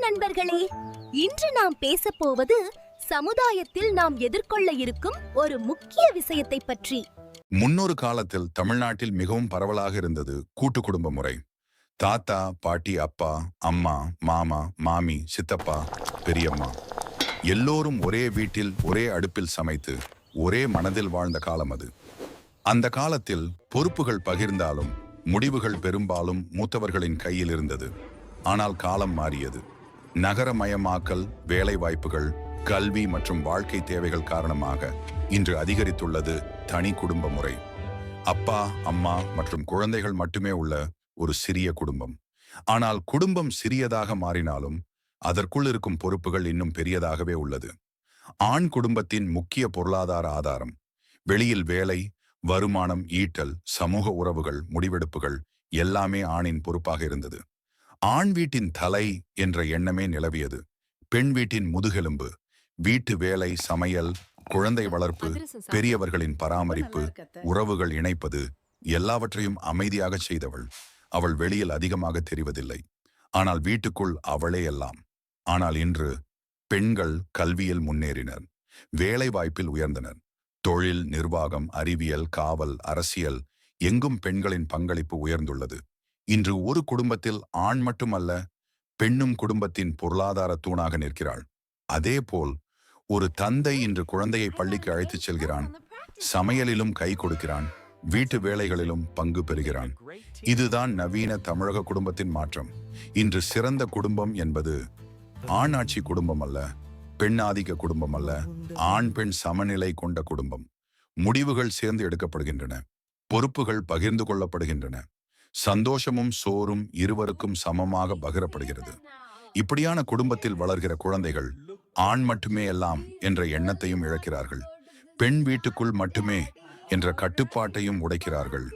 நண்பர்களே, இன்று நாம் பேசப் போவது சமுதாயத்தில் நாம் எதிர்கொள்ள இருக்கும் ஒரு முக்கிய விஷயத்தை பற்றி. முன்னொரு காலத்தில் தமிழ்நாட்டில் மிகவும் பரவலாக இருந்தது கூட்டு குடும்ப முறை. தாத்தா, பாட்டி, அப்பா, அம்மா, மாமா, மாமி, சித்தப்பா, பெரியம்மா எல்லோரும் ஒரே வீட்டில் ஒரே அடுப்பில் சமைத்து ஒரே மனதில் வாழ்ந்த காலம் அது. அந்த காலத்தில் பொறுப்புகள் பகிர்ந்தாலும் முடிவுகள் பெரும்பாலும் மூத்தவர்களின் கையில் இருந்தது. ஆனால் காலம் மாறியது. நகரமயமாக்கல், வேலை வாய்ப்புகள், கல்வி மற்றும் வாழ்க்கை தேவைகள் காரணமாக இன்று அதிகரித்துள்ளது தனி குடும்ப முறை. அப்பா, அம்மா மற்றும் குழந்தைகள் மட்டுமே உள்ள ஒரு சிறிய குடும்பம். ஆனால் குடும்பம் சிறியதாக மாறினாலும் அதற்குள் இருக்கும் பொறுப்புகள் இன்னும் பெரியதாகவே உள்ளது. ஆண் குடும்பத்தின் முக்கிய பொருளாதார ஆதாரம். வெளியில் வேலை, வருமானம் ஈட்டல், சமூக உறவுகள், முடிவெடுப்புகள் எல்லாமே ஆணின் பொறுப்பாக இருந்தது. ஆண் வீட்டின் தலை என்ற எண்ணமே நிலவியது. பெண் வீட்டின் முதுகெலும்பு. வீட்டு வேலை, சமையல், குழந்தை வளர்ப்பு, பெரியவர்களின் பராமரிப்பு, உறவுகள் இணைப்பது எல்லாவற்றையும் அமைதியாக செய்தவள். அவள் வெளியில் அதிகமாக தெரிவதில்லை, ஆனால் வீட்டுக்குள் அவளே எல்லாம். ஆனால் இன்று பெண்கள் கல்வியில் முன்னேறினர், வேலை வாய்ப்பில் உயர்ந்தனர். தொழில், நிர்வாகம், அறிவியல், காவல், அரசியல் எங்கும் பெண்களின் பங்களிப்பு உயர்ந்துள்ளது. இன்று ஒரு குடும்பத்தில் ஆண் மட்டுமல்ல, பெண்ணும் குடும்பத்தின் பொருளாதார தூணாக நிற்கிறாள். அதேபோல் ஒரு தந்தை இன்று குழந்தையை பள்ளிக்கு அழைத்துச் செல்கிறான், சமையலிலும் கை கொடுக்கிறான், வீட்டு வேலைகளிலும் பங்கு பெறுகிறான். இதுதான் நவீன தமிழக குடும்பத்தின் மாற்றம். இன்று சிறந்த குடும்பம் என்பது ஆணாட்சி குடும்பம் அல்ல, பெண் ஆதிக்க குடும்பம் அல்ல, ஆண் பெண் சமநிலை கொண்ட குடும்பம். முடிவுகள் சேர்ந்து எடுக்கப்படுகின்றன, பொறுப்புகள் பகிர்ந்து கொள்ளப்படுகின்றன, சந்தோஷமும் சோறும் இருவருக்கும் சமமாக பகிரப்படுகிறது. இப்படியான குடும்பத்தில் வளர்கிற குழந்தைகள் ஆண் மட்டுமே எல்லாம் என்ற எண்ணத்தையும் இழக்கிறார்கள். பெண் வீட்டுக்குள் மட்டுமே என்ற கட்டுப்பாட்டையும் உடைக்கிறார்கள்.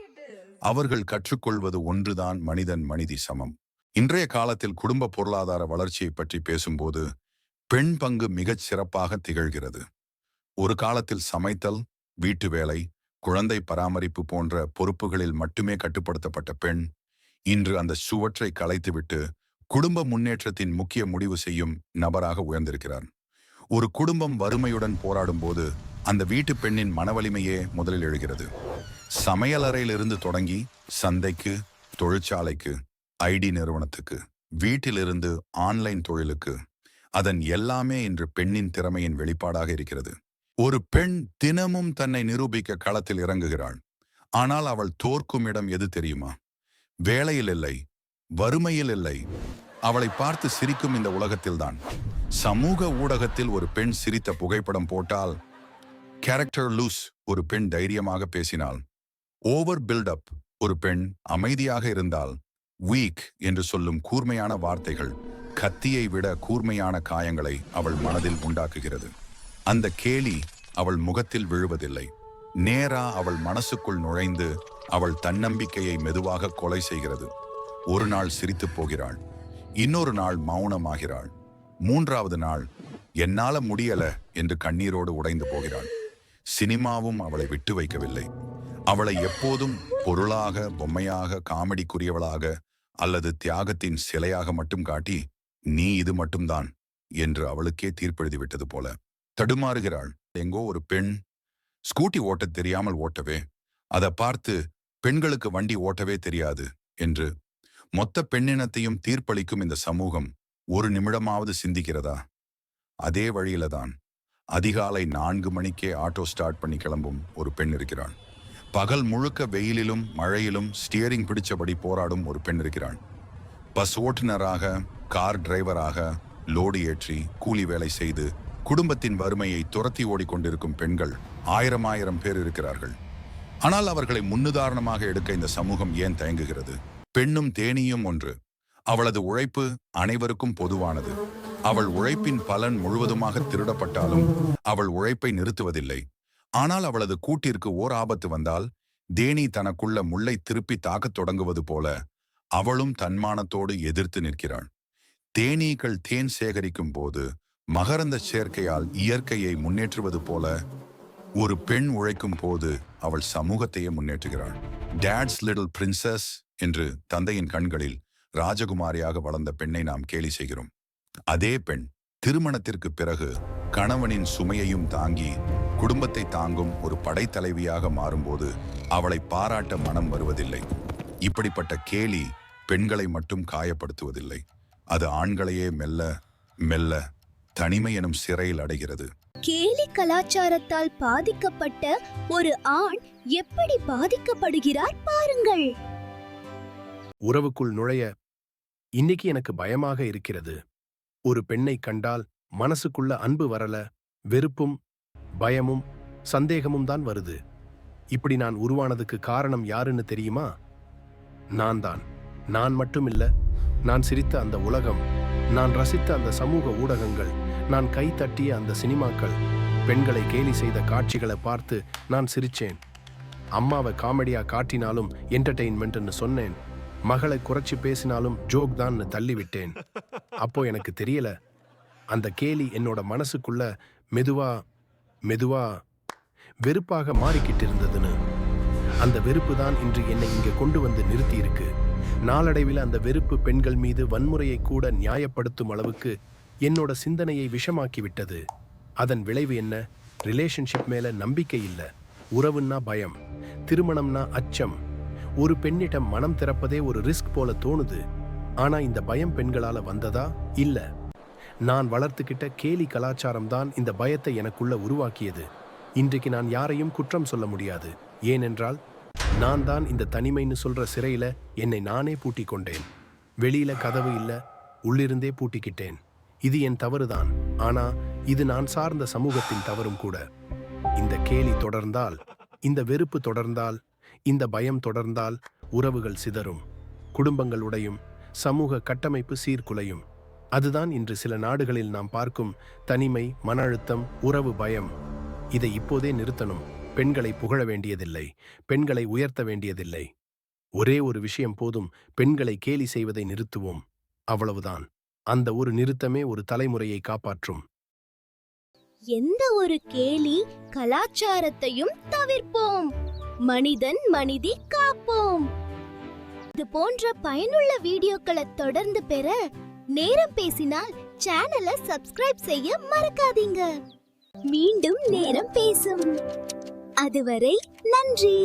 அவர்கள் கற்றுக்கொள்வது ஒன்றுதான், மனிதன் மனிதி சமம். இன்றைய காலத்தில் குடும்ப பொருளாதார வளர்ச்சியை பற்றி பேசும்போது பெண் பங்கு மிகச் சிறப்பாக திகழ்கிறது. ஒரு காலத்தில் சமைத்தல், வீட்டு வேலை, குழந்தை பராமரிப்பு போன்ற பொறுப்புகளில் மட்டுமே கட்டுப்படுத்தப்பட்ட பெண் இன்று அந்த சுவற்றை கலைத்துவிட்டு குடும்ப முன்னேற்றத்தின் முக்கிய முடிவு செய்யும் நபராக உயர்ந்திருக்கிறார். ஒரு குடும்பம் வறுமையுடன் போராடும் போது அந்த வீட்டு பெண்ணின் மனவலிமையே முதலில் எழுகிறது. சமையலறையிலிருந்து தொடங்கி சந்தைக்கு, தொழிற்சாலைக்கு, ஐடி நிறுவனத்துக்கு, வீட்டிலிருந்து ஆன்லைன் தொழிலுக்கு, அதன் எல்லாமே இன்று பெண்ணின் திறமையின் வெளிப்பாடாக இருக்கிறது. ஒரு பெண் தினமும் தன்னை நிரூபிக்க களத்தில் இறங்குகிறாள். ஆனால் அவள் தோற்கும் இடம் எது தெரியுமா? வேலையில் இல்லை, வறுமையில் இல்லை, அவளை பார்த்து சிரிக்கும் இந்த உலகத்தில்தான். சமூக ஊடகத்தில் ஒரு பெண் சிரித்த புகைப்படம் போட்டால், கேரக்டர் லூஸ் ஒரு பெண் தைரியமாக பேசினாள், ஓவர் பில்டப் ஒரு பெண் அமைதியாக இருந்தால், வீக் என்று சொல்லும் கூர்மையான வார்த்தைகள் கத்தியை விட கூர்மையான காயங்களை அவள் மனதில் உண்டாக்குகிறது. அந்த கேலி அவள் முகத்தில் விழுவதில்லை, நேரா அவள் மனசுக்குள் நுழைந்து அவள் தன்னம்பிக்கையை மெதுவாக கொலை செய்கிறது. ஒரு நாள் சிரித்து போகிறாள், இன்னொரு நாள் மௌனமாகிறாள், மூன்றாவது நாள் என்னால முடியல என்று கண்ணீரோடு உடைந்து போகிறாள். சினிமாவும் அவளை விட்டு வைக்கவில்லை. அவளை எப்போதும் பொருளாக, பொம்மையாக, காமெடிக்குரியவளாக அல்லது தியாகத்தின் சிலையாக மட்டும் காட்டி, நீ இது மட்டும்தான் என்று அவளுக்கே தீர்ப்பெழுதிவிட்டது போல தடுமாறுகிறாள். எங்கோ ஒரு பெண் ஸ்கூட்டி ஓட்டத் தெரியாமல் ஓட்டவே, அதை பார்த்து பெண்களுக்கு வண்டி ஓட்டவே தெரியாது என்று மொத்த பெண்ணினத்தையும் தீர்ப்பளிக்கும் இந்த சமூகம் ஒரு நிமிடமாவது சிந்திக்கிறதா? அதே வழியில தான் அதிகாலை 4 மணிக்கே ஆட்டோ ஸ்டார்ட் பண்ணி கிளம்பும் ஒரு பெண் இருக்கிறாள். பகல் முழுக்க வெயிலிலும் மழையிலும் ஸ்டியரிங் பிடிச்சபடி போராடும் ஒரு பெண் இருக்கிறாள். பஸ் ஓட்டுநராக, கார் டிரைவராக லோடு ஏற்றி கூலி வேலை செய்து குடும்பத்தின் வறுமையை துரத்தி ஓடிக்கொண்டிருக்கும் பெண்கள் ஆயிரம் பேர் இருக்கிறார்கள். ஆனால் அவர்களை முன்னுதாரணமாக எடுக்க இந்த சமூகம் ஏன் தயங்குகிறது? பெண்ணும் தேனியும் ஒன்று. அவளது உழைப்பு அனைவருக்கும் பொதுவானது. அவள் உழைப்பின் பலன் முழுவதுமாக திருடப்பட்டாலும் அவள் உழைப்பை நிறுத்துவதில்லை. ஆனால் அவளது கூட்டிற்கு ஓர் ஆபத்து வந்தால் தேனி தனக்குள்ள முள்ளை திருப்பி தாக்கத் தொடங்குவது போல அவளும் தன்மானத்தோடு எதிர்த்து நிற்கிறாள். தேனீக்கள் தேன் சேகரிக்கும் போது மகரந்த சேர்க்கையால் இயற்கையை முன்னேற்றுவது போல ஒரு பெண் உழைக்கும் போது அவள் சமூகத்தையே முன்னேற்றுகிறாள். டேட்ஸ் லிட்டில் பிரின்சஸ் என்று தந்தையின் கண்களில் ராஜகுமாரியாக வளர்ந்த பெண்ணை நாம் கேலி செய்கிறோம். அதே பெண் திருமணத்திற்கு பிறகு கணவனின் சுமையையும் தாங்கி குடும்பத்தை தாங்கும் ஒரு படைத்தலைவியாக மாறும்போது அவளை பாராட்ட மனம் வருவதில்லை. இப்படிப்பட்ட கேலி பெண்களை மட்டும் காயப்படுத்துவதில்லை, அது ஆண்களையே மெல்ல மெல்ல தனிமை எனும் சிறையில் அடைகிறது. கேலி கலாச்சாரத்தால் பாதிக்கப்பட்ட ஒரு ஆண் எப்படி பாதிக்கப்படுகிறார் பாருங்கள். உறவுக்குள் நுழைய இன்னைக்கு எனக்கு பயமாக இருக்கிறது. ஒரு பெண்ணை கண்டால் மனசுக்குள்ள அன்பு வரல, வெறுப்பும் பயமும் சந்தேகமும் தான் வருது. இப்படி நான் உருவானதுக்கு காரணம் யாருன்னு தெரியுமா? நான் தான். நான் மட்டும் இல்ல, நான் சிரித்த அந்த உலகம், நான் ரசித்த அந்த சமூக ஊடகங்கள், நான் கை தட்டிய அந்த சினிமாக்கள், பெண்களை கேலி செய்த காட்சிகளை பார்த்து நான் சிரிச்சேன். அம்மாவை காமெடியா காட்டினாலும் என்டர்டெயின்மெண்ட்னு சொன்னேன். மகளை குறைச்சி பேசினாலும் ஜோக் தான் தள்ளிவிட்டேன். அப்போ எனக்கு தெரியல, அந்த கேலி என்னோட மனசுக்குள்ள மெதுவா மெதுவா வெறுப்பாக மாறிக்கிட்டு இருந்ததுன்னு. அந்த வெறுப்பு தான் இன்று என்னை இங்க கொண்டு வந்து நிறுத்தி இருக்கு. நாளடைவில் அந்த வெறுப்பு பெண்கள் மீது வன்முறையை கூட நியாயப்படுத்தும் அளவுக்கு என்னோட சிந்தனையை விஷமாக்கி விட்டது. அதன் விளைவு என்ன? ரிலேஷன்ஷிப் மேல நம்பிக்கை இல்ல, உறவுன்னா பயம், திருமணம்னா அச்சம். ஒரு பெண்ணிடம் மனம் திறப்பதே ஒரு ரிஸ்க் போல தோணுது. ஆனா இந்த பயம் பெண்களால வந்ததா? இல்ல, நான் வளர்த்துக்கிட்ட கேலி கலாச்சாரம் தான் இந்த பயத்தை எனக்குள்ள உருவாக்கியது. இன்றைக்கு நான் யாரையும் குற்றம் சொல்ல முடியாது. ஏனென்றால் நான் தான் இந்த தனிமைன்னு சொல்ற சிறையில என்னை நானே பூட்டிக் கொண்டேன். வெளியில கதவு இல்ல, உள்ளிருந்தே பூட்டிக்கிட்டேன். இது என் தவறுதான். ஆனா இது நான் சார்ந்த சமூகத்தின் தவறும் கூட. இந்த கேலி தொடர்ந்தால், இந்த வெறுப்பு தொடர்ந்தால், இந்த பயம் தொடர்ந்தால் உறவுகள் சிதறும், குடும்பங்கள் உடையும், சமூக கட்டமைப்பு சீர்குலையும். அதுதான் இன்று சில நாடுகளில் நாம் பார்க்கும் தனிமை, மன அழுத்தம், உறவு பயம். இதை இப்போதே நிறுத்தணும். பெண்களை புகழ வேண்டியதில்லை, பெண்களை உயர்த்த வேண்டியதில்லை. ஒரே ஒரு விஷயம் போதும், பெண்களை கேலி செய்வதை நிறுத்துவோம். அவ்வளவுதான். அந்த ஒரு நிறுத்தமே ஒரு தலைமுறையை காப்பாற்றும். எந்த ஒரு கேலி கலாச்சாரத்தையும் தவிர்ப்போம். மனிதன் மனிதி காப்போம். இது போன்ற பயனுள்ள வீடியோக்களை தொடர்ந்து பெற நேரம் பேசினால் சேனலை சப்ஸ்கிரைப் செய்ய மறக்காதீங்க. மீண்டும் நேரம் பேசும். அதுவரை நன்றி.